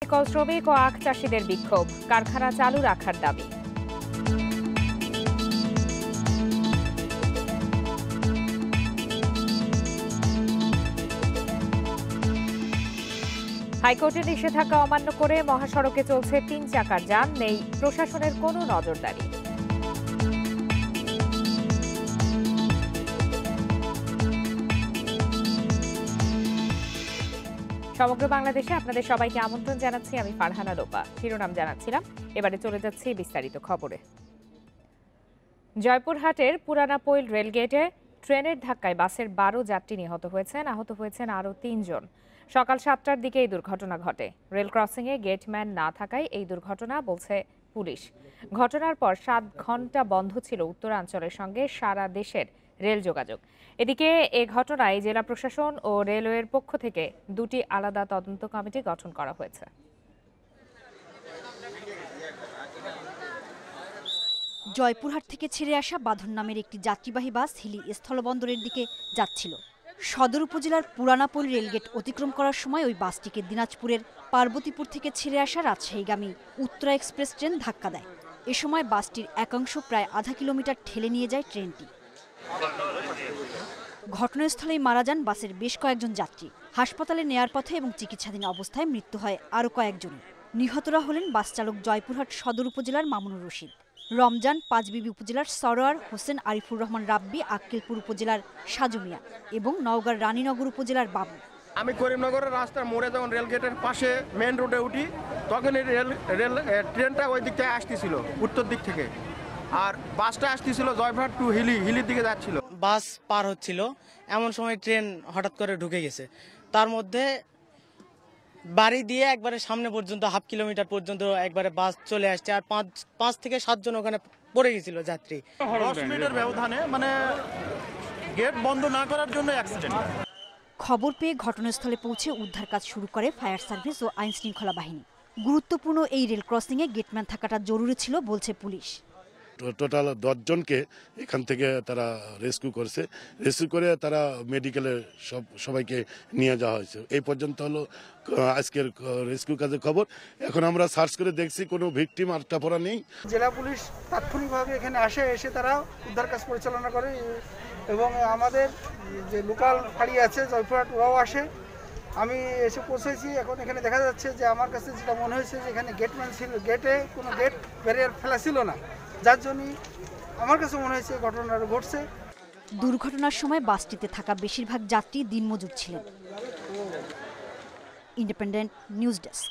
শ্রমিক ও আখ চাষিদের বিক্ষোভ, কারখানা চালু রাখার দাবি। হাইকোর্টের নিষেধাজ্ঞা অমান্য করে মহাসড়কে চলছে ৩ চাকার যান, নেই প্রশাসনের কোনো নজরদারি। সমগ্র বাংলাদেশে আপনাদের সবাইকে আমন্ত্রণ জানাচ্ছি, আমি ফারহানা লোপা। শিরোনাম জানাচ্ছিলাম, এবারে চলে যাচ্ছি বিস্তারিত খবরে। জয়পুরহাটের পুরানাপৈল রেলগেটে ট্রেনের ধাক্কায় বাসের ১২ যাত্রী নিহত হয়েছেন, আহত হয়েছেন আরও ৩ জন। সকাল ৭টার দিকে এই দুর্ঘটনা ঘটে। রেল ক্রসিংয়ে গেটম্যান না থাকায় এই দুর্ঘটনা বলছে পুলিশ। ঘটনার পর ৭ ঘণ্টা বন্ধ ছিল উত্তরাঞ্চলের সঙ্গে সারা দেশের রেল যোগাযোগ। এদিকে এ ঘটনায় জেলা প্রশাসন ও রেলওয়ের পক্ষ থেকে ২টি আলাদা তদন্ত কমিটি গঠন করা হয়েছে। জয়পুরহাট থেকে ছেড়ে আসা বাঁধন নামের একটি যাত্রীবাহী বাস হিলি স্থলবন্দরের দিকে যাচ্ছিল। সদর উপজেলার পুরানাপোল রেলগেট অতিক্রম করার সময় ওই বাসটিকে দিনাজপুরের পার্বতীপুর থেকে ছেড়ে আসা রাজশাহীগামী উত্তরা এক্সপ্রেস ট্রেন ধাক্কা দেয়। এ সময় বাসটির একাংশ প্রায় আধা কিলোমিটার ঠেলে নিয়ে যায় ট্রেনটি। ঘটনাস্থলেই মারা যান বাসের বেশ কয়েকজন যাত্রী। হাসপাতালে নেয়ার পথে এবং চিকিৎসাধীন অবস্থায় মৃত্যু হয় আরও কয়েকজনের। নিহতরা হলেন বাস চালক জয়পুরহাট সদর উপজেলার মামুনুর রশিদ, রমজান পাঁচবিবি উপজেলার সরোয়ার হোসেন, আরিফুর রহমান রাব্বি আক্কেলপুর উপজেলার সাজু মিয়া এবং নওগাঁর রানীনগর উপজেলার বাবু। আমি করিমনগরের রাস্তার মোড়ে যখন রেলগেটের পাশে মেন রোডে উঠি, তখন ট্রেনটা ওই দিক থেকে আসতেছিল, উত্তর দিক থেকে, আর বাসটা আসতেছিল জয়পুরহাট টু হিলির দিকে যাচ্ছিল। বাস পার হচ্ছিল, এমন সময় ট্রেন হঠাৎ করে ঢুকে গেছে। তার মধ্যে বাড়ি দিয়ে একবারে সামনে পর্যন্ত হাফ কিলোমিটার পর্যন্ত একবারে বাস চলে আসছে, আর 5 থেকে 7 জন ওখানে পড়ে গেছিল যাত্রী। 10 মিনিটের ব্যবধানে, মানে গেট বন্ধ না করার জন্য অ্যাক্সিডেন্ট। খবর পেয়ে ঘটনাস্থলে পৌঁছে উদ্ধার কাজ শুরু করে ফায়ার সার্ভিস ও আইন শৃঙ্খলা বাহিনী। গুরুত্বপূর্ণ এই রেল ক্রসিংয়ে গেটম্যান থাকাটা জরুরি ছিল বলছে পুলিশ। টোটাল 10 জনকে এখান থেকে তারা রেস্কিউ করেছে। রেস্কিউ করে তারা মেডিকেলে সবাইকে নিয়ে যাওয়া হয়েছে। এই পর্যন্ত হলো আজকের রেস্কিউ কাজের খবর। এখন আমরা সার্চ করে দেখছি কোনো ভিকটিম আটকা পড়া নেই। জেলা পুলিশ তাৎক্ষণিকভাবে এখানে এসে তারা উদ্ধার কাজ পরিচালনা করে, এবং আমাদের যে লোকাল ফাঁড়ি আছে জয়পুরহাট, ওরাও আসে। আমি এসে পৌঁছেছি। এখন এখানে দেখা যাচ্ছে যে আমার কাছে যেটা মনে হয়েছে যে এখানে গেটম্যান ছিল, গেটে কোনো গেট ব্যারিয়ার ফেলা ছিল না, যার জন্য আমার কাছে মনে হয়েছে ঘটনাটা ঘটছে। দুর্ঘটনার সময় বাসটিতে থাকা বেশিরভাগ যাত্রী দিনমজুর ছিলেন। Independent news desk.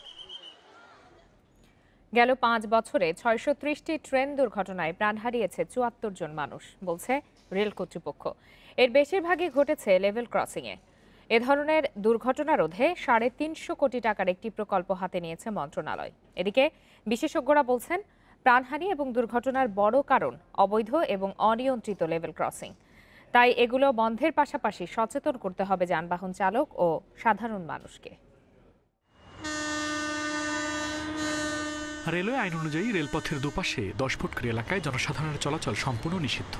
গেল 5 বছরে 630টি ট্রেন দুর্ঘটনায় প্রাণ হারিয়েছে 74 জন মানুষ, বলছে রেল কর্তৃপক্ষ। এর বেশিরভাগই ঘটেছে লেভেল ক্রসিংয়ে। এ ধরনের দুর্ঘটনা রোধে 350 কোটি টাকার একটি প্রকল্প হাতে নিয়েছে মন্ত্রণালয়। এদিকে বিশেষজ্ঞরা বলছেন, প্রাণহানি এবং দুর্ঘটনার বড় কারণ অবৈধ এবং অনিয়ন্ত্রিত লেভেল ক্রসিং। তাই এগুলো বন্ধের পাশাপাশি সচেতন করতে হবে যানবাহন চালক ও সাধারণ মানুষকে। রেলওয়ে আইন অনুযায়ী রেলপথের দুপাশে 10 ফুট করে এলাকায় জনসাধারণের চলাচল সম্পূর্ণ নিষিদ্ধ।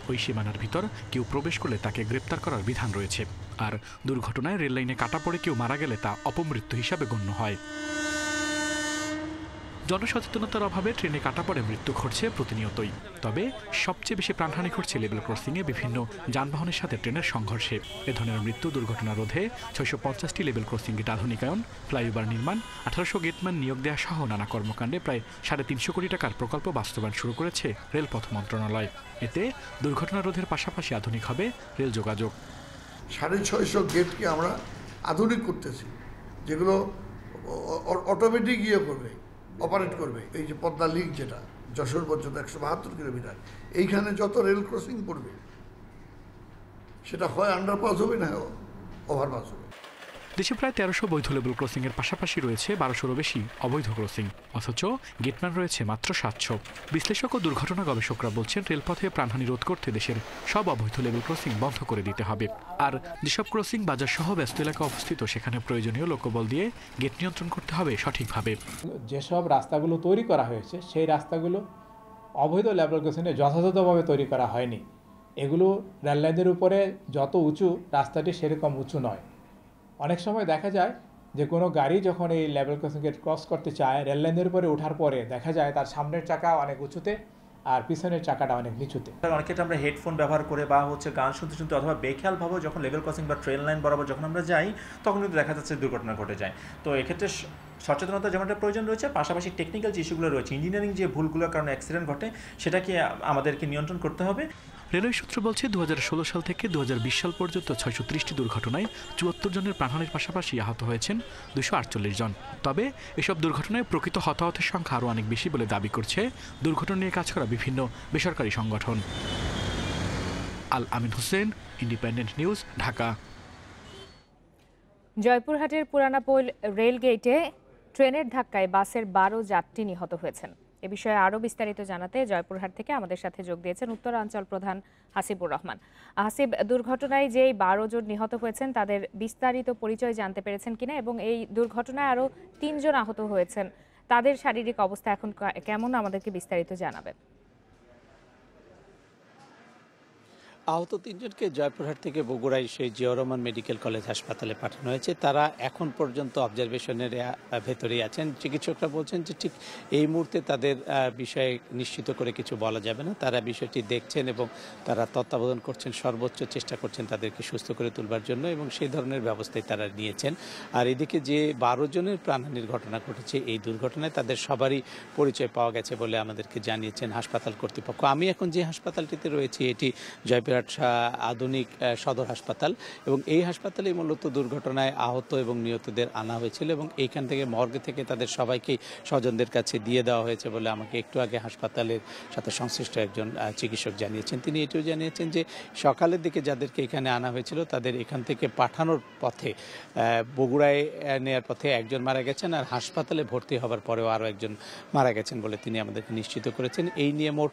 ওই সীমানার ভিতর কেউ প্রবেশ করলে তাকে গ্রেপ্তার করার বিধান রয়েছে। আর দুর্ঘটনায় রেল লাইনে কাটা পড়ে কেউ মারা গেলে তা অপমৃত্যু হিসাবে গণ্য হয়। জনসচেতনতার অভাবে ট্রেনে কাটা পড়ে মৃত্যু ঘটছে প্রতিনিয়তই। তবে সবচেয়ে বেশি প্রাণহানি ঘটছে লেভেল ক্রসিংয়ে বিভিন্ন যানবাহনের সাথে ট্রেনের সংঘর্ষে। এ ধরনের মৃত্যু দুর্ঘটনা রোধে 650টি লেভেল ক্রসিং গেট আধুনিকায়ন, ফ্লাইওভার নির্মাণ, 1800 গেটম্যান নিয়োগ দেওয়া সহ নানা কর্মকাণ্ডে প্রায় 350 কোটি টাকার প্রকল্প বাস্তবায়ন শুরু করেছে রেলপথ মন্ত্রণালয়। এতে দুর্ঘটনা রোধের পাশাপাশি আধুনিক হবে রেল যোগাযোগ। 650 গেটকে আমরা আধুনিক করতেছি, যেগুলো অটোমেটিক করবে, অপারেট করবে। এই যে পদ্মা লিঙ্ক, যেটা যশোর পর্যন্ত 172 কিলোমিটার, এইখানে যত রেল ক্রসিং পড়বে সেটা হয় আন্ডারপাস হবে, না ওভারপাস হবে। দেশে প্রায় 1300 বৈধ লেভেল ক্রসিং এর পাশাপাশি রয়েছে 1200-এরও বেশি অবৈধ ক্রসিং, অথচ গেটম্যান রয়েছে মাত্র 700। বিশ্লেষক ও দুর্ঘটনা গবেষকরা বলছেন, রেলপথে প্রাণহানি রোধ করতে দেশের সব অবৈধ লেভেল ক্রসিং বন্ধ করে দিতে হবে। আর যেসব ক্রসিং বাজার সহ ব্যস্ত এলাকা অবস্থিত, সেখানে প্রয়োজনীয় লোকবল দিয়ে গেট নিয়ন্ত্রণ করতে হবে সঠিকভাবে। যেসব রাস্তাগুলো তৈরি করা হয়েছে, সেই রাস্তাগুলো অবৈধ লেভেল ক্রসিংয়ে যথাযথভাবে তৈরি করা হয়নি। এগুলো রেললাইনের উপরে যত উঁচু, রাস্তাটি সেরকম উঁচু নয়। অনেক সময় দেখা যায় যে কোনো গাড়ি যখন এই লেভেল ক্রসিং গেট ক্রস করতে চায় রেল লাইনের উপরে ওঠার পরে দেখা যায় তার সামনের চাকা অনেক উঁচুতে আর পিছনের চাকাটা অনেক নিচুতে। অনেক ক্ষেত্রে আমরা হেডফোন ব্যবহার করে বা গান শুনতে শুনতে অথবা বেখেয়ালভাবে যখন লেভেল ক্রসিং বা ট্রেন লাইন বরাবর যখন আমরা যাই তখন কিন্তু দেখা যাচ্ছে দুর্ঘটনা ঘটে যায়। তো এক্ষেত্রে সচেতনতা যেমনটা প্রয়োজন রয়েছে, পাশাপাশি টেকনিক্যাল যে ইস্যুগুলো রয়েছে, ইঞ্জিনিয়ারিং যে ভুলগুলোর কারণে অ্যাক্সিডেন্ট ঘটে সেটাকে আমাদেরকে নিয়ন্ত্রণ করতে হবে। রেলওয়ে সূত্র বলছে 2016 সাল থেকে 2020 সাল পর্যন্ত 630টি দুর্ঘটনায় 74 জনের প্রাণহানির পাশাপাশি আহত হয়েছেন 248 জন। তবে এসব দুর্ঘটনায় প্রকৃত হতাহতের সংখ্যা আরও অনেক বেশি বলে দাবি করছে দুর্ঘটনা নিয়ে কাজ করা বিভিন্ন বেসরকারি সংগঠন। আল আমিন হোসেন, ইন্ডিপেন্ডেন্ট নিউজ, ঢাকা। জয়পুরহাটের পুরানাপোল রেলগেটে ট্রেনের ধাক্কায় বাসের 12 যাত্রী নিহত হয়েছেন। এ বিষয়ে আরও বিস্তারিত জানাতে জয়পুরহাট থেকে আমাদের সাথে যোগ দিয়েছেন উত্তরাঞ্চল প্রধান হাসিবুর রহমান। হাসিব, দুর্ঘটনায় যে 12 জন নিহত হয়েছেন তাদের বিস্তারিত পরিচয় জানতে পেরেছেন কিনা, এবং এই দুর্ঘটনায় আরও 3 জন আহত হয়েছেন, তাদের শারীরিক অবস্থা এখন কেমন আমাদেরকে বিস্তারিত জানাবেন। আহত 3 জনকে জয়পুরহাট থেকে বগুড়ায় সেই জিয়াউর রহমান মেডিকেল কলেজ হাসপাতালে পাঠানো হয়েছে। তারা এখন পর্যন্ত অবজারভেশনের ভেতরেই আছেন। চিকিৎসকরা বলছেন যে ঠিক এই মুহূর্তে তাদের বিষয়ে নিশ্চিত করে কিছু বলা যাবে না। তারা বিষয়টি দেখছেন এবং তারা তত্ত্বাবধান করছেন, সর্বোচ্চ চেষ্টা করছেন তাদেরকে সুস্থ করে তুলবার জন্য, এবং সেই ধরনের ব্যবস্থাই তারা নিয়েছেন। আর এদিকে যে 12 জনের প্রাণহানির ঘটনা ঘটেছে, এই দুর্ঘটনায় তাদের সবারই পরিচয় পাওয়া গেছে বলে আমাদেরকে জানিয়েছেন হাসপাতাল কর্তৃপক্ষ। আমি এখন যে হাসপাতালটিতে রয়েছি এটি জয়পুরহাট আধুনিক সদর হাসপাতাল, এবং এই হাসপাতালে মূলত দুর্ঘটনায় আহত এবং নিহতদের আনা হয়েছিল, এবং এইখান থেকে মর্গে থেকে তাদের সবাইকেই স্বজনদের কাছে দিয়ে দেওয়া হয়েছে বলে আমাকে একটু আগে হাসপাতালের সাথে সংশ্লিষ্ট একজন চিকিৎসক জানিয়েছেন। তিনি এটিও জানিয়েছেন যে সকালের দিকে যাদেরকে এখানে আনা হয়েছিল তাদের এখান থেকে পাঠানোর পথে বগুড়ায় নেওয়ার পথে একজন মারা গেছেন, আর হাসপাতালে ভর্তি হবার পরেও আরও একজন মারা গেছেন বলে তিনি আমাদেরকে নিশ্চিত করেছেন। এই নিয়ে মোট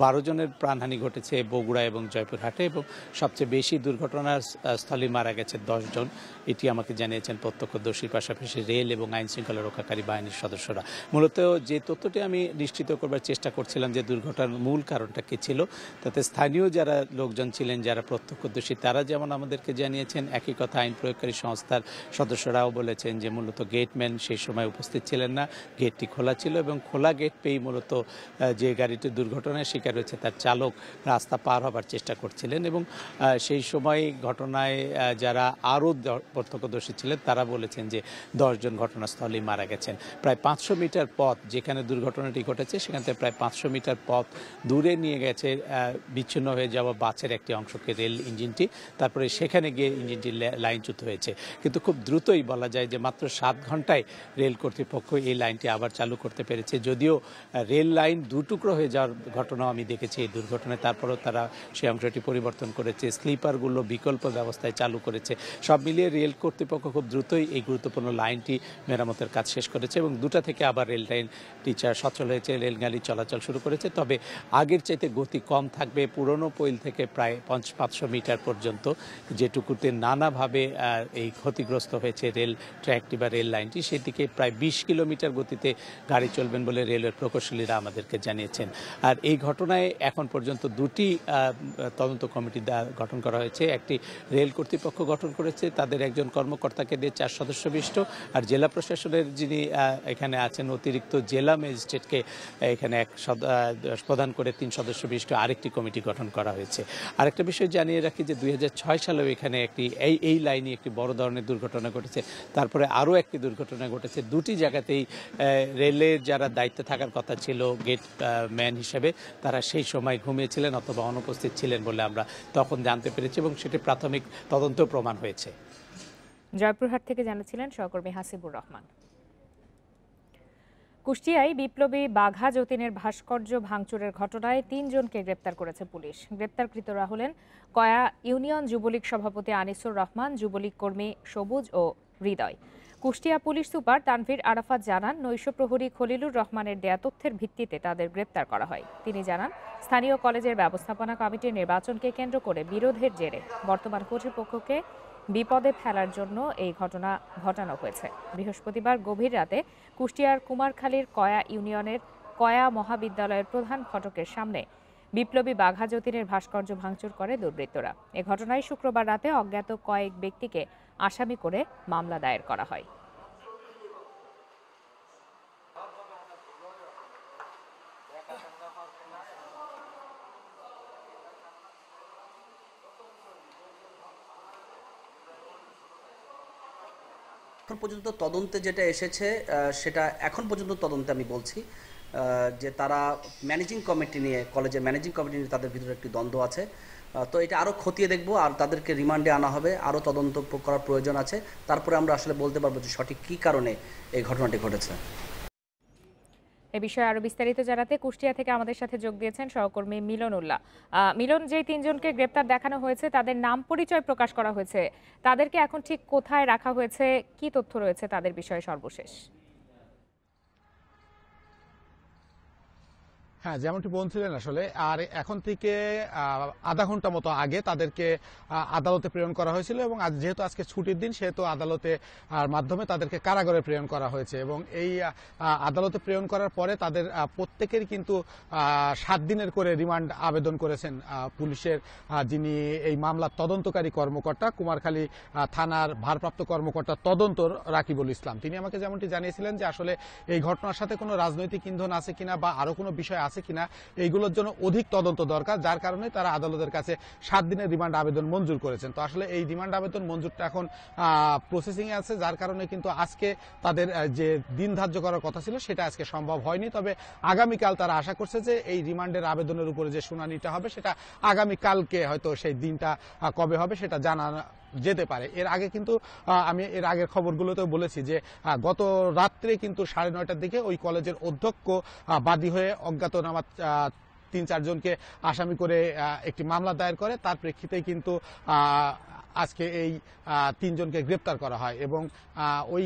12 জনের প্রাণহানি ঘটেছে বগুড়া এবং জয়পুরহাটে, এবং সবচেয়ে বেশি দুর্ঘটনার স্থলে মারা গেছে 10 জন। এটি আমাকে জানিয়েছেন প্রত্যক্ষদর্শীর পাশাপাশি রেল এবং আইন শৃঙ্খলা রক্ষাকারী বাহিনীর সদস্যরা। মূলত যে তথ্যটি আমি নিশ্চিত করবার চেষ্টা করছিলাম যে দুর্ঘটনার মূল কারণটা কী ছিল, তাতে স্থানীয় যারা লোকজন ছিলেন, যারা প্রত্যক্ষদর্শী, তারা যেমন আমাদেরকে জানিয়েছেন, একই কথা আইন প্রয়োগকারী সংস্থার সদস্যরাও বলেছেন যে মূলত গেটম্যান সেই সময় উপস্থিত ছিলেন না, গেটটি খোলা ছিল, এবং খোলা গেট পেয়েই মূলত যে গাড়িটি দুর্ঘটনায় শিকার হয়েছে তার চালক রাস্তা পার হবার চেষ্টা করছিলেন, এবং সেই সময় ঘটনায় যারা আরও প্রত্যক্ষদর্শী ছিলেন তারা বলেছেন যে 10 জন ঘটনাস্থলেই মারা গেছেন। প্রায় 500 মিটার পথ যেখানে দুর্ঘটনাটি ঘটেছে সেখান থেকে প্রায় 500 মিটার পথ দূরে নিয়ে গেছে বিচ্ছিন্ন হয়ে যাওয়া বাসের একটি অংশকে রেল ইঞ্জিনটি, তারপরে সেখানে গিয়ে ইঞ্জিনটি লাইনচ্যুত হয়েছে। কিন্তু খুব দ্রুতই বলা যায় যে মাত্র 7 ঘন্টায় রেল কর্তৃপক্ষ এই লাইনটি আবার চালু করতে পেরেছে। যদিও রেল লাইন দুটুকরো হয়ে যাওয়ার ঘটনাও আমি দেখেছি এই দুর্ঘটনায়, তারপরেও তারা সেই অংশটি পরিবর্তন করেছে, স্লিপারগুলো বিকল্প ব্যবস্থায় চালু করেছে। সব মিলিয়ে রেল কর্তৃপক্ষ খুব দ্রুতই এই গুরুত্বপূর্ণ লাইনটি মেরামতের কাজ শেষ করেছে, এবং 2টা থেকে আবার রেল লাইনটি সচল হয়েছে, রেলগাড়ি চলাচল শুরু করেছে। তবে আগের চাইতে গতি কম থাকবে। পুরনো পৈল থেকে প্রায় 500 মিটার পর্যন্ত যেটুকুতে নানাভাবে এই ক্ষতিগ্রস্ত হয়েছে রেল ট্র্যাকটি বা রেল লাইনটি, সেদিকে প্রায় 20 কিলোমিটার গতিতে গাড়ি চলবেন বলে রেলওয়ের প্রকৌশলীরা আমাদেরকে জানিয়েছেন। আর এই ঘটনায় এখন পর্যন্ত 2টি তদন্ত কমিটি গঠন করা হয়েছে। একটি রেল কর্তৃপক্ষ গঠন করেছে, তাদের একজন কর্মকর্তাকে দিয়ে 4 সদস্য বিশিষ্ট, আর জেলা প্রশাসনের যিনি এখানে আছেন অতিরিক্ত জেলা ম্যাজিস্ট্রেটকে এখানে প্রদান করে 3 সদস্য বিশিষ্ট আরেকটি কমিটি গঠন করা হয়েছে। আরেকটা বিষয় জানিয়ে রাখি যে 2006 সালেও এখানে এই লাইনে একটি বড় ধরনের দুর্ঘটনা ঘটেছে, তারপরে আরও একটি দুর্ঘটনা ঘটেছে। 2টি জায়গাতেই রেলের যারা দায়িত্বে থাকার কথা ছিল গেট ম্যান হিসেবে, তারা সেই সময় ঘুমিয়েছিলেন অথবা অনুপস্থিত ছিলেন বলে আমরা তখন জানতে পেরেছি, এবং সেটি প্রাথমিক তদন্ত প্রমাণ হয়েছে। জয়পুরহাট থেকে জানাচ্ছিলেন সহকর্মী হাসিবুর রহমান। কুষ্টিয়ায় বিপ্লবী বাঘা যতীনের ভাস্কর্য ভাঙচুরের ঘটনায় 3 জনকে গ্রেপ্তার করেছে পুলিশ। গ্রেপ্তারকৃতরা হলেন কয়া ইউনিয়ন যুবলীগ সভাপতি আনিসুর রহমান, যুবলীগ কর্মী সবুজ ও হৃদয়। কুষ্টিয়া পুলিশ সুপার তানভীর আরাফাত জানান, নৈশ প্রহরী খলিলুর রহমানের দেয়া তথ্যের ভিত্তিতে তাদের গ্রেপ্তার করা হয়। তিনি জানান, স্থানীয় কলেজের ব্যবস্থাপনা কমিটির নির্বাচনকে কেন্দ্র করে বিরোধের জেরে বর্তমান কর্তৃপক্ষকে বিপদে ফেলার জন্য এই ঘটনা ঘটানো হয়েছে। বৃহস্পতিবার গভীর রাতে কুষ্টিয়ার কুমারখালীর কয়া ইউনিয়নের কয়া মহাবিদ্যালয়ের প্রধান ফটকের সামনে বিপ্লবী বাঘা যতীনের ভাস্কর্য ভাঙচুর করে দুর্বৃত্তরা। এ ঘটনায় শুক্রবার রাতে অজ্ঞাত কয়েক ব্যক্তিকে আসামি করে মামলা দায়ের করা হয়। এখন পর্যন্ত তদন্তে যেটা এসেছে সেটা এখন পর্যন্ত তদন্তে আমি বলছি যে তারা ম্যানেজিং কমিটি নিয়ে, কলেজের ম্যানেজিং কমিটি নিয়ে তাদের ভিতরে একটি দ্বন্দ্ব আছে। তো এটা আরও খতিয়ে দেখব আর তাদেরকে রিমান্ডে আনা হবে, আরও তদন্ত করার প্রয়োজন আছে। তারপরে আমরা আসলে বলতে পারবো যে সঠিক কী কারণে এই ঘটনাটি ঘটেছে। এ বিষয়ে আরো বিস্তারিত জানাতে কুষ্টিয়া থেকে আমাদের সাথে যোগ দিয়েছেন সহকর্মী মিলন উল্লাহ। মিলন, যেই তিনজনকে গ্রেপ্তার দেখানো হয়েছে তাদের নাম পরিচয় প্রকাশ করা হয়েছে, তাদেরকে এখন ঠিক কোথায় রাখা হয়েছে, কি তথ্য রয়েছে তাদের বিষয়ে সর্বশেষ? হ্যাঁ, যেমনটি বলছিলেন আসলে, আর এখন থেকে আধা ঘন্টা মতো আগে তাদেরকে আদালতে প্রেরণ করা হয়েছিল এবং যেহেতু আজকে ছুটির দিন সেহেতু আদালতে মাধ্যমে তাদেরকে কারাগারে প্রেরণ করা হয়েছে এবং এই আদালতে প্রেরণ করার পরে তাদের প্রত্যেকের কিন্তু 7 দিনের করে রিমান্ড আবেদন করেছেন পুলিশের যিনি এই মামলার তদন্তকারী কর্মকর্তা, কুমারখালী থানার ভারপ্রাপ্ত কর্মকর্তা তদন্ত রাকিবুল ইসলাম। তিনি আমাকে যেমনটি জানিয়েছিলেন যে আসলে এই ঘটনার সাথে কোনো রাজনৈতিক ইন্ধন আছে কিনা বা আরো কোনো বিষয় আছে কিনা এইগুলোর জন্য অধিক তদন্ত দরকার, যার কারণে তারা আদালতের কাছে 7 দিনের রিমান্ড আবেদন মঞ্জুর করেছেন। তো আসলে এই রিমান্ড আবেদন মঞ্জুরটা এখন প্রসেসিং এ আছে, যার কারণে কিন্তু আজকে তাদের যে দিন ধার্য করার কথা ছিল সেটা আজকে সম্ভব হয়নি। তবে আগামীকাল তারা আশা করছে যে এই রিমান্ডের আবেদনের উপরে যে শুনানিটা হবে সেটা আগামীকালকে হয়তো সেই দিনটা কবে হবে সেটা জানা যেতে পারে। এর আগে কিন্তু আমি এর আগের খবরগুলোতেও বলেছি যে গত রাত্রে কিন্তু 9:30টার দিকে ওই কলেজের অধ্যক্ষ বাদী হয়ে অজ্ঞাতনামা 3-4 জনকে আসামি করে একটি মামলা দায়ের করে, তার প্রেক্ষিতেই কিন্তু আজকে এই 3 জনকে গ্রেপ্তার করা হয় এবং ওই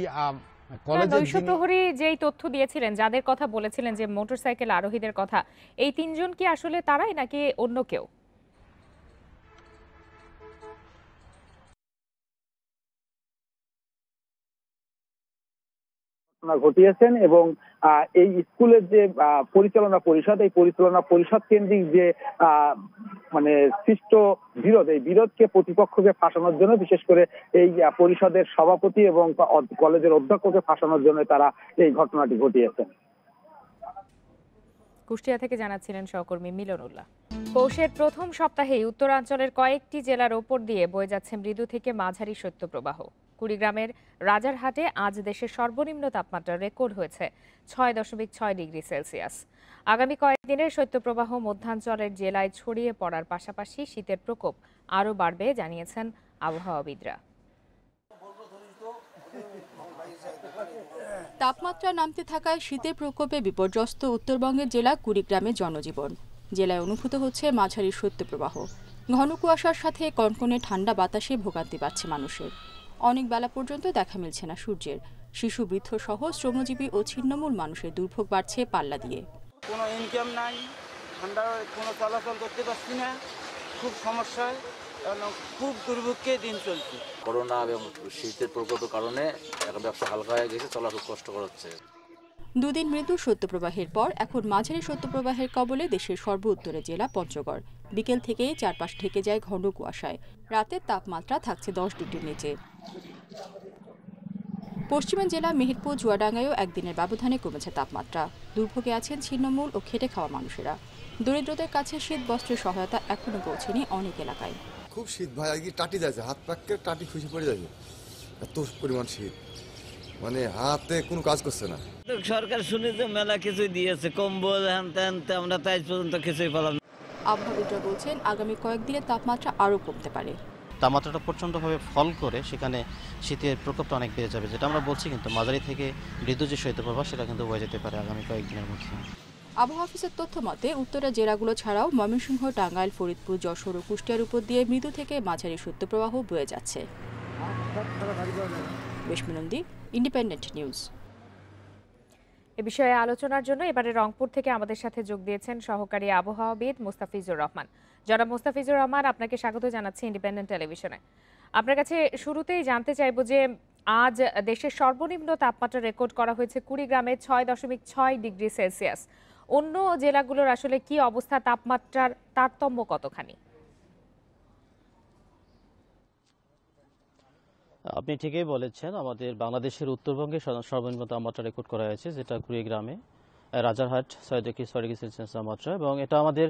কলেজের প্রহরী যেই তথ্য দিয়েছিলেন, যাদের কথা বলেছিলেন যে মোটরসাইকেল আরোহীদের কথা, এই 3 জন কি আসলে তারাই নাকি অন্য কেউ? ঘটিয়েছেন এবং এই স্কুলের যে পরিচালনা পরিষদ, এই পরিচালনা পরিষদ কেন্দ্রিক যে মানে সৃষ্ট বিরোধ, এই বিরোধকে প্রতিপক্ষকে ফাঁসানোর জন্য, বিশেষ করে এই পরিষদের সভাপতি এবং কলেজের অধ্যক্ষকে ফাঁসানোর জন্য তারা এই ঘটনাটি ঘটিয়েছেন। কুষ্টিয়া থেকে জানাচ্ছিলেন সহকর্মী মিলন উল্লাহ। পৌষের প্রথম সপ্তাহেই উত্তরাঞ্চলের কয়েকটি জেলার ওপর দিয়ে বয়ে যাচ্ছে মৃদু থেকে মাঝারি শৈত্যপ্রবাহ। কুড়িগ্রামের রাজারহাটে আজ দেশের সর্বনিম্ন তাপমাত্রা রেকর্ড হয়েছে 6.6 ডিগ্রি সেলসিয়াস। আগামী কয়েকদিনের শৈত্যপ্রবাহ মধ্যাঞ্চলের জেলায় ছড়িয়ে পড়ার পাশাপাশি শীতের প্রকোপ আরও বাড়বে জানিয়েছেন আবহাওয়াবিদরা। তাপমাত্রা নামতে থাকায় শীতের প্রকোপে বিপর্যস্ত উত্তরবঙ্গের জেলা কুড়িগ্রামের জনজীবন। জেলায় অনুভূত হচ্ছে মাঝারি শৈত্যপ্রবাহ। ঘন কুয়াশার সাথে কনকনে ঠান্ডা বাতাসে ভোগান্তি পাচ্ছে মানুষের। অনেক বেলা পর্যন্ত দেখা মিলছে না সূর্যের। শিশু, বৃদ্ধ সহ শ্রমজীবী ও ছিন্নমূল মানুষের দুর্ভোগ বাড়ছে পাল্লা দিয়ে। কোনো ইনকাম নাই, ঠান্ডার কোনো চলাচল করতে পারছি না, খুব সমস্যা, খুব দুর্ভোগে দিন চলছে। করোনা এবং শীতের প্রকোপের কারণে এখন ব্যবসা হালকা হয়ে গেছে, চলা খুব কষ্টকর হচ্ছে। দুদিন মৃদু শৈত্যপ্রবাহের পর এখন মাঝারি শৈত্যপ্রবাহের কবলে দেশের সর্ব উত্তরের জেলা পঞ্চগড়। বিকেল থেকেই চারপাশ ঢেকে যায় ঘন কুয়াশায়। রাতের তাপমাত্রা থাকছে 10 ডিগ্রির নিচে। পশ্চিমের জেলা মেহেরপুর, চুয়াডাঙ্গায়ও একদিনের ব্যবধানে কমেছে তাপমাত্রা। দুর্ভোগে আছেন ছিন্নমূল ও খেটে খাওয়া মানুষেরা। দরিদ্রদের কাছে শীত বস্ত্রের সহায়তা এখনো পৌঁছেনি অনেক এলাকায়। খুব শীত ভাই, আর কি টাটি যাচ্ছে, হাত পাকে টাটি খুশি পড়ে যাবে, এত পরিমাণ শীত, মানে হাতে কোনো কাজ করছে না। সরকার শুনে যে মেলা কিছু দিয়েছে, কম্বল হ্যান ত্যান, আমরা তাই পর্যন্ত কিছুই পেলাম না। আবহাওয়াবিদরা বলছেন আগামী কয়েকদিনের তাপমাত্রা আরও কমতে পারে। তাপমাত্রাটা প্রচণ্ডভাবে ফল করে সেখানে শীতের প্রকোপটা অনেক বেড়ে যাবে, যেটা আমরা বলছি কিন্তু মাঝারি থেকে মৃদু যে শৈত্যপ্রবাহ সেটা কিন্তু বয়ে যেতে পারে আগামী কয়েকদিনের মধ্যে। আবহাওয়া অফিসের তথ্য মতে উত্তরের জেলাগুলো ছাড়াও ময়মনসিংহ, টাঙ্গাইল, ফরিদপুর, যশোর ও কুষ্টিয়ার উপর দিয়ে মৃদু থেকে মাঝারি শৈত্যপ্রবাহ বয়ে যাচ্ছে। বেশমিনন্দি, ইন্ডিপেন্ডেন্ট নিউজ। এ বিষয়ে আলোচনার জন্য এবারে রংপুর থেকে আমাদের সাথে যোগ দিয়েছেন সহকারী আবহাওয়াবিদ মুস্তাফিজুর রহমান। জনাব মুস্তাফিজুর রহমান, আপনাকে স্বাগত জানাচ্ছি ইন্ডিপেন্ডেন্ট টেলিভিশনে। আপনার কাছে শুরুতেই জানতে চাইব যে আজ দেশের সর্বনিম্ন তাপমাত্রা রেকর্ড করা হয়েছে কুড়িগ্রামে 6.6 ডিগ্রি সেলসিয়াস। অন্য জেলাগুলোর আসলে কি অবস্থা, তাপমাত্রার তারতম্য কতখানি? আপনি ঠিকই বলেছেন, আমাদের বাংলাদেশের উত্তরবঙ্গে সর্বনিম্ন তাপমাত্রা রেকর্ড করা হয়েছে, যেটা কুড়িগ্রামে, রাজারহাট 6 ডিগ্রি সেলসিয়াস তাপমাত্রা, এবং এটা আমাদের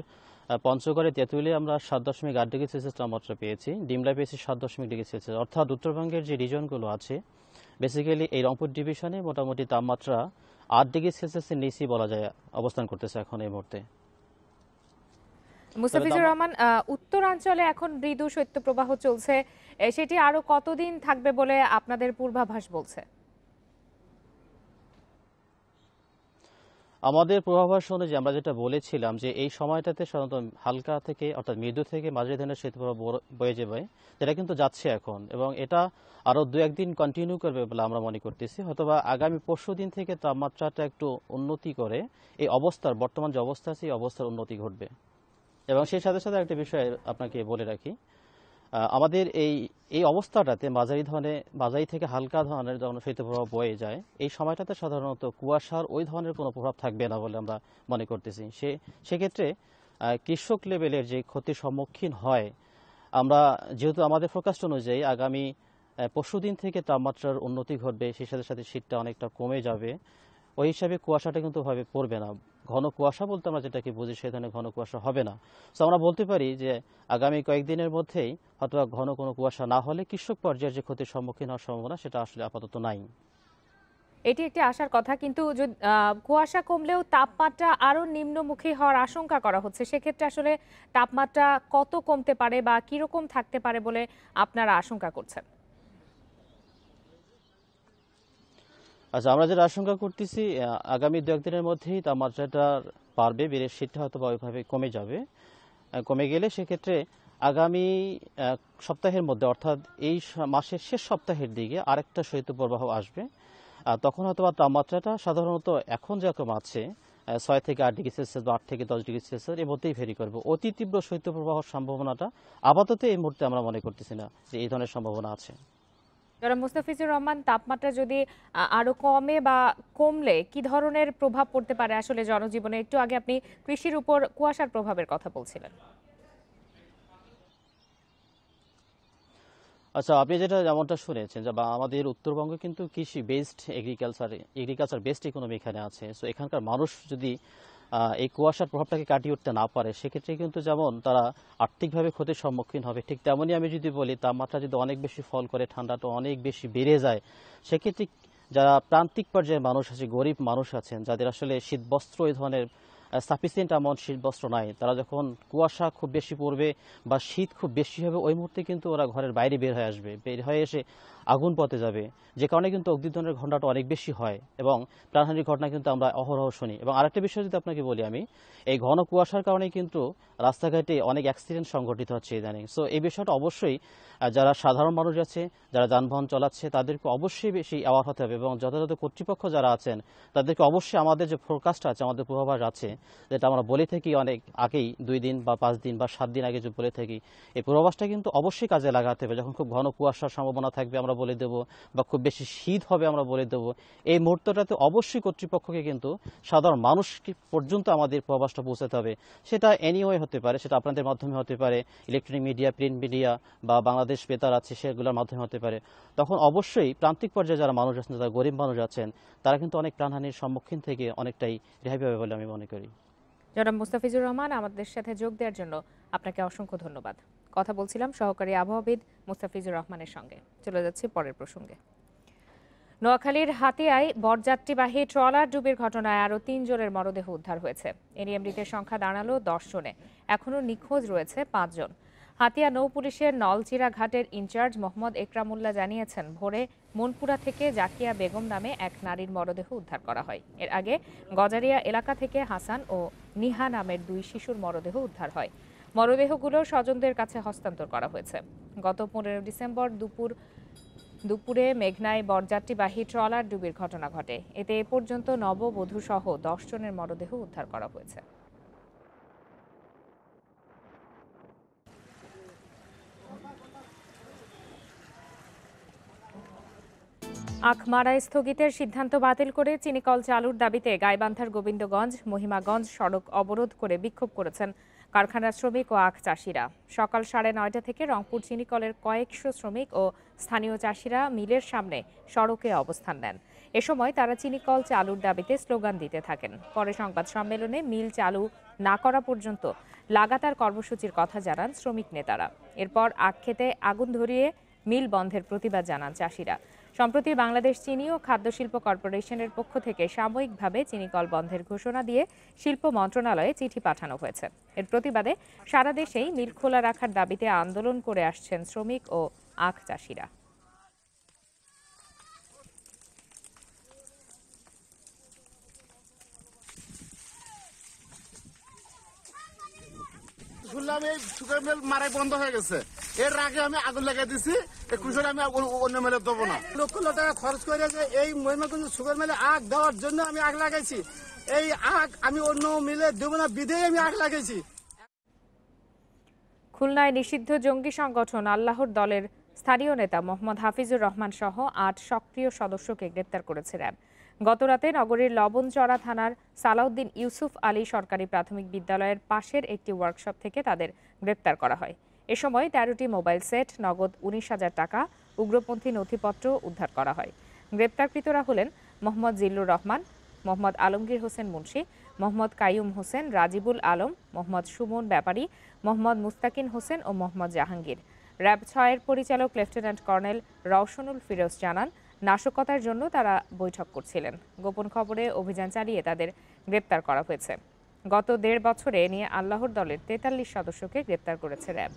পঞ্চগড়ে, তেঁতুলে আমরা 7.8 ডিগ্রি সেলসিয়াস তাপমাত্রা পেয়েছি, ডিমলায় পেয়েছি 7 ডিগ্রি সেলসিয়াস। অর্থাৎ উত্তরবঙ্গের যে রিজনগুলো আছে বেসিক্যালি এই রংপুর ডিভিশনে মোটামুটি তাপমাত্রা 8 ডিগ্রি সেলসিয়াসের নিচেই বলা যায় অবস্থান করতেছে এখন এই মুহূর্তে। মুস্তাফিজুর রহমান, উত্তরাঞ্চলে এখন মৃদু শৈত্যপ্রবাহ চলছে, সেটি আরো কতদিন থাকবে বলে আপনাদের পূর্বাভাস বলছে? আমাদের পূর্বাভাস অনুযায়ী আমরা যেটা বলেছিলাম যে এই সময়টাতে সাধারণত হালকা থেকে অর্থাৎ মৃদু থেকে মাঝারি ধরনের শৈত্যপ্রবাহ বয়ে যাবে, যেটা কিন্তু যাচ্ছে এখন, এবং এটা আরো 2-1 দিন কন্টিনিউ করবে বলে আমরা মনে করতেছি। অথবা আগামী পরশু দিন থেকে তাপমাত্রাটা একটু উন্নতি করে এই অবস্থার, বর্তমান যে অবস্থা আছে এই অবস্থার উন্নতি ঘটবে। এবং সেই সাথে সাথে একটা বিষয় আপনাকে বলে রাখি, আমাদের এই অবস্থাটাতে মাঝারি থেকে হালকা ধরনের যখন শৈত্যপ্রবাহ বয়ে যায় এই সময়টাতে সাধারণত কুয়াশার ওই ধরনের কোনো প্রভাব থাকবে না বলে আমরা মনে করতেছি। সেক্ষেত্রে কৃষক লেভেলের যে ক্ষতির সম্মুখীন হয়, আমরা যেহেতু আমাদের ফোরকাস্ট অনুযায়ী আগামী পরশুদিন থেকে তাপমাত্রার উন্নতি ঘটবে, সেই সাথে সাথে শীতটা অনেকটা কমে যাবে, ওই হিসাবে কুয়াশাটা কিন্তু ভাবে পড়বে না। ঘন কুয়াশা বলতে আমরা যেটাকে বুঝি সেই ধরনের ঘন কুয়াশা হবে না। তো আমরা বলতে পারি যে আগামী কয়েকদিনের মধ্যেই অথবা ঘন কোনো কুয়াশা না হলে কৃষক পর্যায়ের যে ক্ষতির সম্মুখীন হওয়ার সম্ভাবনা সেটা আসলে আপাতত নাই। এটি একটি আশার কথা, কিন্তু কুয়াশা কমলেও তাপমাত্রা আরো নিম্নমুখী হওয়ার আশঙ্কা করা হচ্ছে। সেক্ষেত্রে আসলে তাপমাত্রা কত কমতে পারে বা কিরকম থাকতে পারে বলে আপনারা আশঙ্কা করছেন? আচ্ছা, আমরা যেটা আশঙ্কা করতেছি আগামী 2-1 দিনের মধ্যেই তাপমাত্রাটা বাড়বে, বেড়ে শীতটা হয়তো ওইভাবে কমে যাবে। কমে গেলে সেক্ষেত্রে আগামী সপ্তাহের মধ্যে অর্থাৎ এই মাসের শেষ সপ্তাহের দিকে আরেকটা শৈত্যপ্রবাহ আসবে। তখন হয়তো তাপমাত্রাটা সাধারণত এখন যেরকম আছে 6 থেকে 8 ডিগ্রি সেলসিয়াস বা 8 থেকে 10 ডিগ্রি সেলসিয়াস এর মধ্যেই ভেরি করবে। অতি তীব্র শৈত্যপ্রবাহের সম্ভাবনাটা আপাতত এই মুহূর্তে আমরা মনে করতেছি না যে এই ধরনের সম্ভাবনা আছে। জনাব মুস্তাফিজুর রহমান, তাপমাত্রা যদি আরো কমে বা কমলে কি ধরনের প্রভাব পড়তে পারে আসলে জনজীবনে? একটু আগে আপনি কৃষির উপর কুয়াশার প্রভাবের কথা বলছিলেন। আচ্ছা, আপনি যেমনটা শুনেছেন যে আমাদের উত্তরবঙ্গে কিন্তু কৃষি বেসড এগ্রিকালচার বেসড ইকোনমি এখানে আছে। সো এখানকার মানুষ যদি এই কুয়াশার প্রভাবটাকে কাটিয়ে উঠতে না পারে সেক্ষেত্রে কিন্তু যেমন তারা আর্থিকভাবে ক্ষতির সম্মুখীন হবে, ঠিক তেমনই আমি যদি বলি তাপমাত্রা যদি অনেক বেশি ফল করে, ঠান্ডাটা অনেক বেশি বেড়ে যায়, সেক্ষেত্রে যারা প্রান্তিক পর্যায়ের মানুষ আছে, গরিব মানুষ আছেন, যাদের আসলে শীতবস্ত্র এই ধরনের সাফিসিয়েন্ট অ্যামাউন্ট শীতবস্ত্র নাই, তারা যখন কুয়াশা খুব বেশি পড়বে বা শীত খুব বেশি হবে ওই মুহূর্তে কিন্তু ওরা ঘরের বাইরে বের হয়ে আসবে, বের হয়ে এসে আগুন পথে যাবে, যে কারণে কিন্তু অগ্নিদগ্ধের ঘটনাটা অনেক বেশি হয় এবং প্রাণহানির ঘটনা কিন্তু আমরা অহরহ শুনি। এবং আরেকটা বিষয় যদি আপনাকে বলি, আমি এই ঘন কুয়াশার কারণে কিন্তু রাস্তাঘাটে অনেক অ্যাক্সিডেন্ট সংঘটিত হচ্ছে ইদানিং। সো এই বিষয়টা অবশ্যই যারা সাধারণ মানুষ আছে, যারা যানবাহন চালাচ্ছে তাদেরকে অবশ্যই বেশি অ্যাওয়ার হতে হবে এবং যথাযথ কর্তৃপক্ষ যারা আছেন তাদেরকে অবশ্যই আমাদের যে ফোরকাস্ট আছে, আমাদের পূর্বাভাস আছে, যেটা আমরা বলে থাকি অনেক আগেই 2 দিন বা 5 দিন বা 7 দিন আগে যে বলে থাকি, এই পূর্বাভাসটা কিন্তু অবশ্যই কাজে লাগাতে হবে। যখন খুব ঘন কুয়াশার সম্ভাবনা থাকবে আমরা বলে দেবো, বা খুব বেশি শীত হবে আমরা বলে দেবো, এই মুহূর্তটাতে অবশ্যই কর্তৃপক্ষকে কিন্তু সাধারণ মানুষ পর্যন্ত আমাদের পূর্বাভাসটা পৌঁছাতে হবে। সেটা এনিওয়ে হতে পারে, সেটা আপনাদের মাধ্যমে হতে পারে, ইলেকট্রনিক মিডিয়া, প্রিন্ট মিডিয়া বা বাংলাদেশ বেতার আছে সেগুলোর মাধ্যমে হতে পারে। তখন অবশ্যই প্রান্তিক পর্যায়ে যারা মানুষ আছেন, যারা গরিব মানুষ আছেন, তারা কিন্তু অনেক প্রাণহানির সম্মুখীন থেকে অনেকটাই রেহাই পাবে বলে আমি মনে করি। জনাব মুস্তাফিজুর রহমান, আমাদের সাথে যোগ দেওয়ার জন্য আপনাকে অসংখ্য ধন্যবাদ। কথা বলছিলাম সহকারী আবহাওয়াবিদ মুস্তাফিজুর রহমানের সঙ্গে। চলে যাচ্ছি পরের প্রসঙ্গে। নোয়াখালীর হাতিয়ায় বরযাত্রীবাহী ট্রলার ডুবির ঘটনায় আরও 3 জনের মরদেহ উদ্ধার হয়েছে। এ নিয়ে মৃতের সংখ্যা দাঁড়ালো 10 জনে। এখনও নিখোঁজ রয়েছে 5 জন। হাতিয়া নৌ পুলিশের নলচিরা ঘাটের ইনচার্জ মোহাম্মদ একরামুল্লাহ জানিয়েছেন, ভোরে মনপুরা থেকে জাকিয়া বেগম নামে এক নারীর মরদেহ উদ্ধার করা হয়। এর আগে গজারিয়া এলাকা থেকে হাসান ও নিহা নামের 2 শিশুর মরদেহ উদ্ধার হয়। মরদেহগুলো স্বজনদের কাছে হস্তান্তর করা হয়েছে। গত 15 ডিসেম্বর দুপুরে মেঘনায় বরযাত্রীবাহী ট্রলার ডুবির ঘটনা ঘটে। এতে এ পর্যন্ত নববধূ সহ 10 জনের মরদেহ উদ্ধার করা হয়েছে। আখমারা স্থগিতের সিদ্ধান্ত বাতিল করে চিনিকল চালুর দাবিতে গাইবান্ধার গোবিন্দগঞ্জ মহিমাগঞ্জ সড়ক অবরোধ করে বিক্ষোভ করেছেন কারখানার শ্রমিক ও আখ চাষিরা। সকাল 9:30 থেকে রংপুর চিনিকলের কয়েকশো শ্রমিক ও স্থানীয় চাষিরা মিলের সামনে সড়কে অবস্থান নেন। এ সময় তারা চিনিকল চালুর দাবিতে স্লোগান দিতে থাকেন। পরে সংবাদ সম্মেলনে মিল চালু না করা পর্যন্ত লাগাতার কর্মসূচির কথা জানান শ্রমিক নেতারা। এরপর আখ খেতে আগুন ধরিয়ে মিল বন্ধের প্রতিবাদ জানান চাষিরা। সম্প্রতি বাংলাদেশ চিনি ও খাদ্য শিল্প কর্পোরেশনের পক্ষ থেকে সাময়িকভাবে চিনিকল বন্ধের ঘোষণা দিয়ে শিল্প মন্ত্রণালয়ে চিঠি পাঠানো হয়েছে। এর প্রতিবাদে সারা দেশেই মিল খোলা রাখার দাবিতে আন্দোলন করে আসছেন শ্রমিক ও আখ চাষিরা। শুনলাম এই সুগার মিল মারাই বন্ধ হয়ে গেছে, এর আগে আমি আগুন লাগিয়ে দিছি, খুশি আমি অন্য মেলে দেবো না। লক্ষ লক্ষ টাকা খরচ করে যে এই মহিমাগঞ্জ সুগার মিলে আগ দেওয়ার জন্য আমি আগ লাগাইছি, এই আগ আমি অন্য মিলে দেবো না বিধেই আমি আগ লাগাইছি। খুলনায় নিষিদ্ধ জঙ্গি সংগঠন আল্লাহর দলের স্থানীয় নেতা মোহাম্মদ হাফিজুর রহমান সহ ৮ সক্রিয় সদস্যকে গ্রেপ্তার করেছে র্যাব। গতরাতে নগরীর লবণচড়া থানার সালাউদ্দিন ইউসুফ আলী সরকারি প্রাথমিক বিদ্যালয়ের পাশের একটি ওয়ার্কশপ থেকে তাদের গ্রেপ্তার করা হয়। এ সময় ১৩টি মোবাইল সেট, নগদ ১৯,০০০ টাকা, উগ্রপন্থী নথিপত্র উদ্ধার করা হয়। গ্রেপ্তারকৃতরা হলেন মোহাম্মদ জিল্লুর রহমান, মোহাম্মদ আলমগীর হোসেন মুন্সি, মোহাম্মদ কাইয়ুম হোসেন, রাজিবুল আলম, মোহাম্মদ সুমন ব্যাপারী, মোহাম্মদ মুস্তাকিন হোসেন ও মোহাম্মদ জাহাঙ্গীর। র্যাব ৬-এর পরিচালক লেফটেন্যান্ট কর্নেল রওশনুল ফিরোজ জানান, নাশকতার জন্য তারা বৈঠক করছিলেন। গোপন খবরে অভিযান চালিয়ে তাদের গ্রেপ্তার করা হয়েছে। গত ১.৫ বছরে নিয়ে আল্লাহর দলের ৪৩ সদস্যকে গ্রেপ্তার করেছে র্যাব।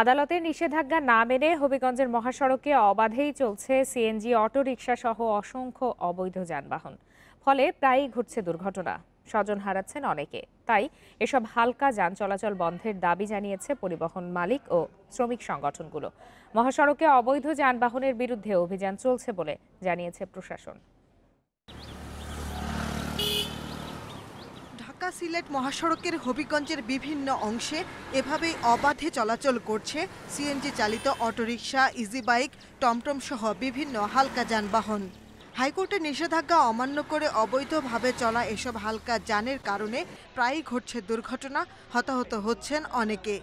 আদালতের নিষেধাজ্ঞা না মেনে হবিগঞ্জের মহাসড়কে অবাধেই চলছে সিএনজি, অটোরিকশা সহ অসংখ্য অবৈধ যানবাহন। ফলে প্রায়ই ঘটছে দুর্ঘটনা, স্বজন হারাচ্ছেন অনেকে। তাই এসব হালকা যান চলাচল বন্ধের দাবি জানিয়েছে পরিবহন মালিক ও শ্রমিক সংগঠনগুলো। মহাসড়কে অবৈধ যানবাহনের বিরুদ্ধে অভিযান চলছে বলে জানিয়েছে প্রশাসন। ঢাকা সিলেট মহাসড়কের হবিগঞ্জের বিভিন্ন অংশে এভাবেই অবাধে চলাচল করছে সিএনজি চালিত অটোরিকশা, ইজি বাইক, টমটম সহ বিভিন্ন হালকা যানবাহন। হাইকোর্টের নিষেধাজ্ঞা অমান্য করে অবৈধভাবে চলা এসব হালকা যানের কারণে প্রায়ই ঘটছে দুর্ঘটনা, হতাহত হচ্ছেন অনেকে।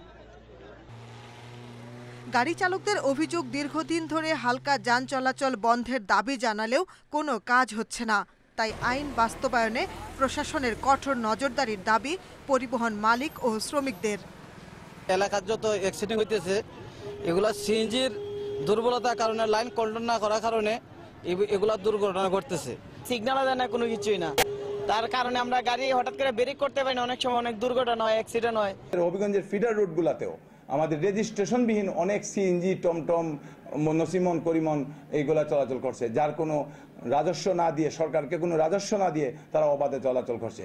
গাড়ি চালকদের অভিযোগ, দীর্ঘদিন ধরে হালকা যান চলাচল বন্ধের দাবি জানালেও কোনো কাজ হচ্ছে না। তাই আইন বাস্তবায়নে প্রশাসনের কঠোর নজরদারির দাবি পরিবহন মালিক ও শ্রমিকদের। এলাকার যত অ্যাক্সিডেন্ট হইতেছে এগুলো সিএনজির দুর্বলতার কারণে, লাইন কন্ট্রোল না করার কারণে এগুলো দুর্ঘটনা ঘটতেছে। সিগন্যালও দেয় না, কোনো কিছুই না, তার কারণে আমরা গাড়ি হঠাৎ করে ব্রেক করতে পারি না, অনেক সময় অনেক দুর্ঘটনা হয়, অ্যাক্সিডেন্ট হয়। হবিগঞ্জের ফিডার রোডগুলোতেও আমাদের রেজিস্ট্রেশনবিহীন অনেক সিএনজি, টমটম, নসিমন, করিমন এইগুলা চলাচল করছে, যার কোনো রাজস্ব না দিয়ে, সরকারকে কোনো রাজস্ব না দিয়ে তারা অবাধে চলাচল করছে।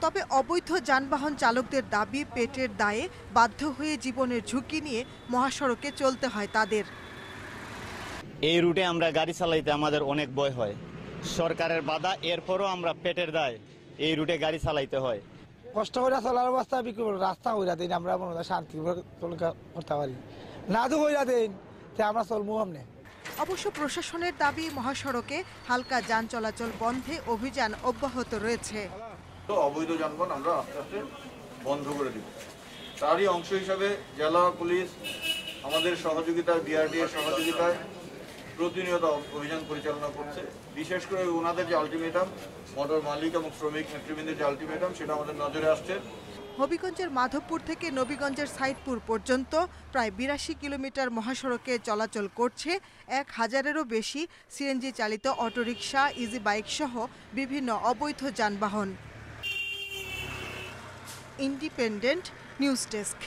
তবে অবৈধ যানবাহন চালকদের দাবি, পেটের দায়ে বাধ্য হয়ে জীবনের ঝুঁকি নিয়ে মহাসড়কে চলতে হয় তাদের। এই রুটে আমরা গাড়ি চালাইতে আমাদের অনেক ভয় হয়, সরকারের বাধা, এরপরও আমরা পেটের দায়ে এই রুটে গাড়ি চালাইতে হয়। কষ্ট করে চলার অবস্থা রাস্তা হইয়া দিন আমরা শান্তি করতে পারি না, তো হইয়া দিন আমরা চলবো আমনে। অবশ্য প্রশাসনের দাবি, মহাসড়কে হালকা যান চলাচল বন্ধে অভিযান অব্যাহত রয়েছে। অবৈধ যানবাহন আমরা আস্তে আস্তে বন্ধ করে দিব। তারই অংশ হিসাবে জেলা পুলিশ আমাদের সহযোগিতায়, বিআরডি এর সহযোগিতায় প্রতিনিয়ত অভিযান পরিচালনা করছে। বিশেষ করে ওনাদের যে আলটিমেটাম, মোটর মালিক এবং শ্রমিক নেতৃবৃন্দের যে আলটিমেটাম, সেটা আমাদের নজরে আসছে। হবিগঞ্জের মাধবপুর থেকে নবীগঞ্জের সাইদপুর পর্যন্ত প্রায় ৮২ কিলোমিটার মহাসড়কে চলাচল করছে ১,০০০-এরও বেশি সিএনজি চালিত অটোরিকশা, ইজি বাইক সহ বিভিন্ন অবৈধ যানবাহন। Independent news desk.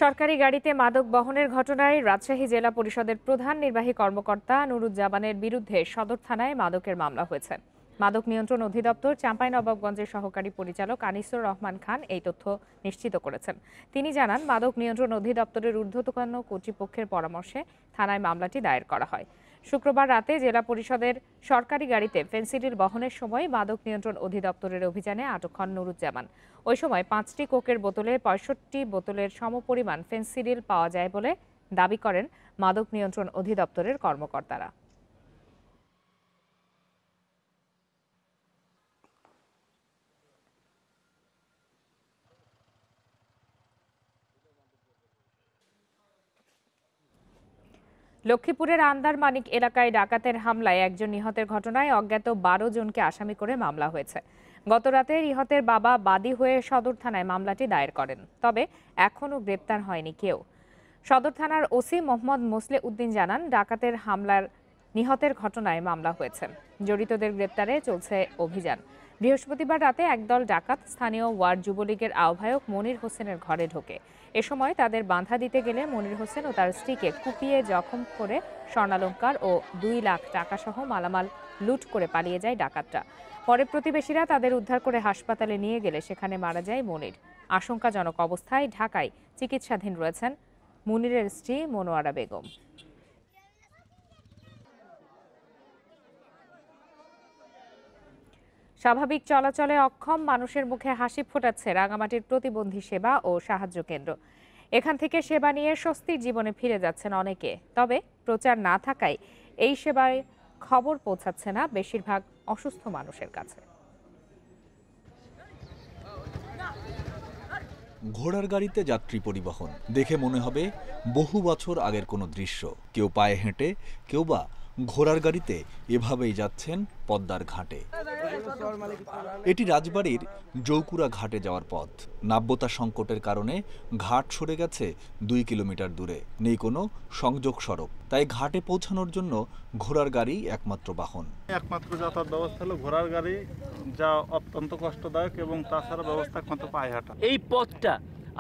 সরকারি গাড়িতে মাদক বহনের ঘটনায় রাজশাহী জেলা পরিষদের প্রধান নির্বাহী কর্মকর্তা নুরুজ্জামানের বিরুদ্ধে সদর থানায় মাদকের মামলা হয়েছে। মাদক নিয়ন্ত্রণ অধিদপ্তর চাঁপাইনবাবগঞ্জের সহকারী পরিচালক আনিসুর রহমান খান এই তথ্য নিশ্চিত করেছেন। তিনি জানান, মাদক নিয়ন্ত্রণ অধিদপ্তরের ঊর্ধ্বতন কর্তৃপক্ষের পরামর্শে থানায় মামলাটি দায়ের করা হয়। শুক্রবার রাতে জেলা পরিষদের সরকারি গাড়িতে ফেনসিডিল বহনের সময় মাদক নিয়ন্ত্রণ অধিদপ্তরের অভিযানে আটক হন নুরুজ্জামান। ওই সময় ৫টি কোকের বোতলে ৬৫ বোতলের সমপরিমাণ ফেনসিডিল পাওয়া যায় বলে দাবি করেন মাদক নিয়ন্ত্রণ অধিদপ্তরের কর্মকর্তারা। লক্ষ্মীপুরের আন্দারমানিক এলাকায় ডাকাতের হামলায় একজন নিহতের ঘটনায় অজ্ঞাত 12 জনকে আসামি করে মামলা হয়েছে। গতরাতে নিহতের বাবা বাদী হয়ে সদর থানায় মামলাটি দায়ের করেন, তবে এখনও গ্রেপ্তার হয়নি কেউ। সদর থানার ওসি মোহাম্মদ মোসলে উদ্দিন জানান, ডাকাতের হামলার নিহতের ঘটনায় মামলা হয়েছে, জড়িতদের গ্রেপ্তারে চলছে অভিযান। বৃহস্পতিবার রাতে একদল ডাকাত স্থানীয় ওয়ার্ড যুবলীগের আহ্বায়ক মনির হোসেনের ঘরে ঢোকে। এ সময় তাদের বাধা দিতে গেলে মনির হোসেন ও তার স্ত্রীকে কুপিয়ে জখম করে স্বর্ণালংকার ও 2 লাখ টাকা সহ মালামাল লুট করে পালিয়ে যায় ডাকাতরা। পরে প্রতিবেশীরা তাদের উদ্ধার করে হাসপাতালে নিয়ে গেলে সেখানে মারা যায় মনির। আশঙ্কাজনক অবস্থায় ঢাকায় চিকিৎসাধীন রয়েছেন মনিরের স্ত্রী মনোয়ারা বেগম। স্বাভাবিক চলাচলে অক্ষম মানুষের মুখে হাসি ফোটাচ্ছে রাঙামাটির প্রতিবন্ধী সেবা ও সাহায্য কেন্দ্র। এখান থেকে সেবা নিয়ে স্বস্তির জীবনে ফিরে যাচ্ছেন অনেকে, তবে প্রচার না থাকায় এই সেবায় খবর পৌঁছাচ্ছে না বেশিরভাগ অসুস্থ মানুষের কাছে। ঘোড়ার গাড়িতে যাত্রী পরিবহন দেখে মনে হবে বহু বছর আগের কোনো দৃশ্য। কেউ পায়ে হেঁটে, কেউ বা ঘোড়ার গাড়িতে এভাবেই যাচ্ছেন পদ্মার ঘাটে। এটি রাজবাড়ির জৌকুরা ঘাটে যাওয়ার পথ। নাব্যতা সংকটের কারণে ঘাট সরে গেছে 2 কিলোমিটার দূরে, নেই কোনো সংযোগ সড়ক, তাই ঘাটে পৌঁছানোর জন্য ঘোড়ার গাড়ি একমাত্র বাহন। একমাত্র যাতায়াত ব্যবস্থা হলো ঘোড়ার গাড়ি, যা অত্যন্ত কষ্টদায়ক, এবং তাছাড়া ব্যবস্থা একমাত্র পায়ে হাঁটা। এই পথটা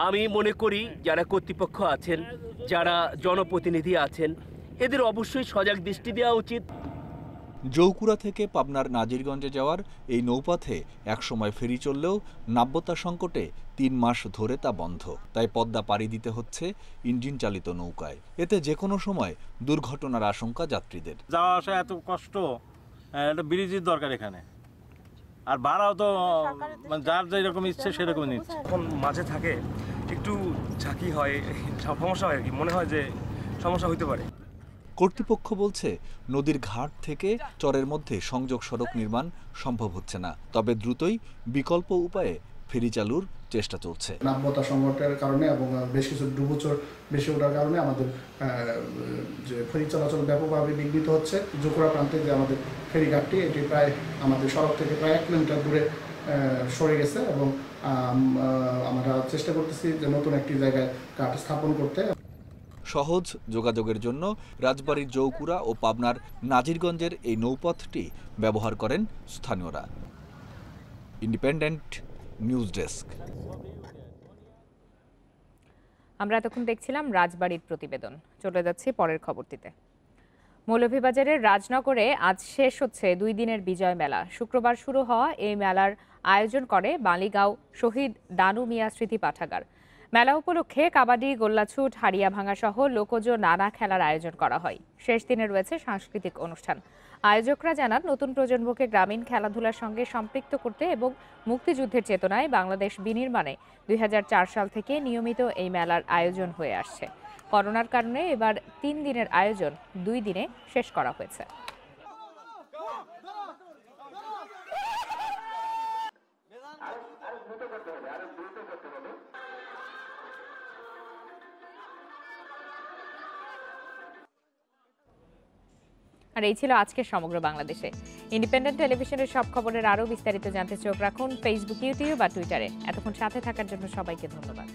আমি মনে করি যারা কর্তৃপক্ষ আছেন, যারা জনপ্রতিনিধি আছেন, এদের অবশ্যই সজাগ দৃষ্টি দেওয়া উচিত। জৌকুরা থেকে পাবনার নাজিরগঞ্জে যাওয়ার এই নৌপথে একসময় ফেরি চললেও নাব্যতা সংকটে 3 মাস ধরে তা বন্ধ, তাই পদ্মা পাড়ি দিতে হচ্ছে ইঞ্জিন চালিত নৌকায়। এতে যে কোনো সময় দুর্ঘটনার আশঙ্কা যাত্রীদের। যাওয়া আসা এত কষ্ট, একটা ব্রিজের দরকার এখানে, আর ভাড়াও তো যার যেরকম ইচ্ছে সেরকম নিচ্ছে। এখন মাঝে থাকে একটু ঝাঁকি হয়, সমস্যা হয় আর কি, মনে হয় যে সমস্যা হইতে পারে। কর্তৃপক্ষ বলছে নদীর ঘাট থেকে চরের মধ্যে সংযোগ সড়ক নির্মাণ সম্ভব হচ্ছে না, তবে দ্রুতই বিকল্প উপায়ে ফেরি চালুর চেষ্টা চলছে। নাব্যতা সংকটের কারণে এবং বেশ কিছু ডুবোচর বেশি ওঠার কারণে আমাদের যে ফেরি চলাচল ব্যাপকভাবে বিঘ্নিত হচ্ছে। জৌকুরা প্রান্তে যে আমাদের ফেরিঘাটটি, এটি প্রায় আমাদের সড়ক থেকে প্রায় 1 কিলোমিটার দূরে সরে গেছে, এবং আমরা চেষ্টা করতেছি যে নতুন একটি জায়গায় ঘাট স্থাপন করতে। সহজ যোগাযোগের জন্য রাজবাড়ির জৌকুরা ও পাবনার নাজিরগঞ্জের এই নৌপথটি ব্যবহার করেন স্থানীয়রা। Independent news desk. আমরা এতক্ষণ দেখছিলাম রাজবাড়ির প্রতিবেদন। চলে যাচ্ছি পরের খবরটিতে। মৌলভীবাজারের রাজনগরে আজ শেষ হচ্ছে 2 দিনের বিজয় মেলা। শুক্রবার শুরু হওয়া এই মেলার আয়োজন করে বালিগাঁও শহীদ দানু মিয়া স্মৃতি পাঠাগার। মেলা উপলক্ষে কাবাডি, গোল্লাছুট, হাড়িয়া ভাঙা সহ লোকজ নানা খেলার আয়োজন করা হয়। শেষ দিনে রয়েছে সাংস্কৃতিক অনুষ্ঠান। আয়োজকরা জানান, নতুন প্রজন্মকে গ্রামীণ খেলাধুলার সঙ্গে সম্পৃক্ত করতে এবং মুক্তিযুদ্ধের চেতনায় বাংলাদেশ বিনির্মাণে 2004 সাল থেকে নিয়মিত এই মেলার আয়োজন হয়ে আসছে। করোনার কারণে এবার 3 দিনের আয়োজন 2 দিনে শেষ করা হয়েছে। আর এই ছিল আজকের সমগ্র বাংলাদেশে। ইন্ডিপেন্ডেন্ট টেলিভিশনের সব খবরের আরও বিস্তারিত জানতে চোখ রাখুন ফেসবুক, ইউটিউব বা টুইটারে। এতক্ষণ সাথে থাকার জন্য সবাইকে ধন্যবাদ।